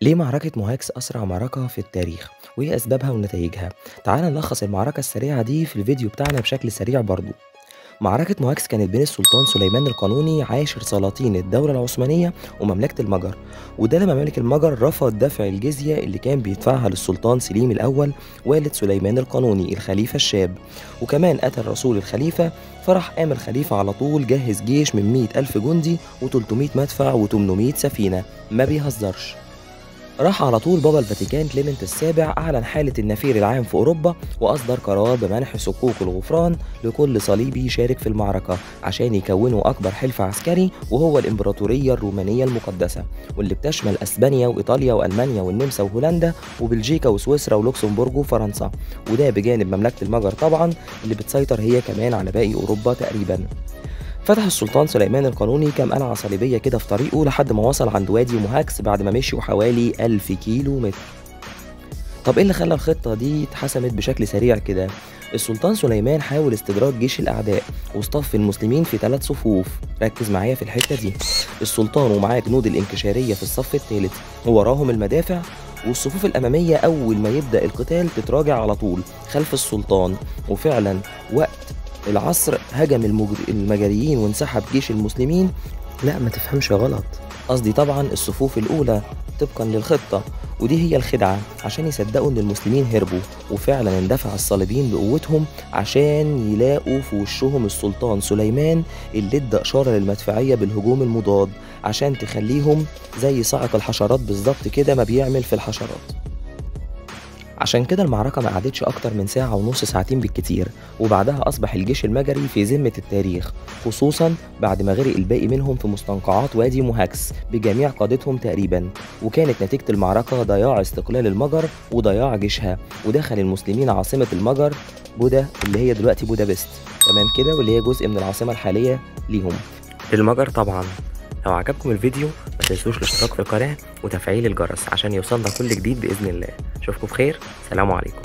ليه معركة موهاكس أسرع معركة في التاريخ؟ وإيه أسبابها ونتائجها؟ تعال نلخص المعركة السريعة دي في الفيديو بتاعنا بشكل سريع برضو. معركة موهاكس كانت بين السلطان سليمان القانوني عاشر سلاطين الدولة العثمانية ومملكة المجر، وده لما ملك المجر رفض دفع الجزية اللي كان بيدفعها للسلطان سليم الأول والد سليمان القانوني الخليفة الشاب، وكمان قتل رسول الخليفة. فراح قام الخليفة على طول جهز جيش من 100 ألف جندي و300 مدفع و800 سفينة، ما بيهزرش. راح على طول بابا الفاتيكان كليمنت السابع أعلن حالة النفير العام في أوروبا، وأصدر قرار بمنح صكوك الغفران لكل صليبي يشارك في المعركة عشان يكونوا أكبر حلف عسكري، وهو الإمبراطورية الرومانية المقدسة، واللي بتشمل أسبانيا وإيطاليا وألمانيا والنمسا وهولندا وبلجيكا وسويسرا ولوكسمبورغ وفرنسا، وده بجانب مملكة المجر طبعا اللي بتسيطر هي كمان على باقي أوروبا تقريبا. فتح السلطان سليمان القانوني كام قلعة صليبية كده في طريقه لحد ما وصل عند وادي موهاكس بعد ما مشيوا حوالي 1000 كيلو متر. طب ايه اللي خلى الخطة دي اتحسمت بشكل سريع كده؟ السلطان سليمان حاول استدراج جيش الأعداء واصطف المسلمين في 3 صفوف. ركز معايا في الحتة دي. السلطان ومعاه جنود الإنكشارية في الصف الثالث ووراهم المدافع، والصفوف الأمامية أول ما يبدأ القتال تتراجع على طول خلف السلطان. وفعلا وقت العصر هجم المجريين وانسحب جيش المسلمين. لا ما تفهمش غلط، قصدي طبعا الصفوف الأولى طبقا للخطة. ودي هي الخدعة عشان يصدقوا إن المسلمين هربوا، وفعلا اندفع الصليبيين بقوتهم عشان يلاقوا في وشهم السلطان سليمان اللي ادى إشارة للمدفعية بالهجوم المضاد عشان تخليهم زي صاعق الحشرات بالظبط كده ما بيعمل في الحشرات. عشان كده المعركة ما قعدتش أكتر من ساعة ونص، ساعتين بالكتير، وبعدها أصبح الجيش المجري في ذمة التاريخ، خصوصا بعد ما غرق الباقي منهم في مستنقعات وادي موهاكس بجميع قادتهم تقريبا. وكانت نتيجة المعركة ضياع استقلال المجر وضياع جيشها، ودخل المسلمين عاصمة المجر بودا اللي هي دلوقتي بودابست، تمام كده، واللي هي جزء من العاصمة الحالية ليهم المجر طبعا. لو عجبكم الفيديو ما تنسوش الاشتراك في القناة وتفعيل الجرس عشان يوصلنا كل جديد بإذن الله. اشوفكم بخير، سلام عليكم.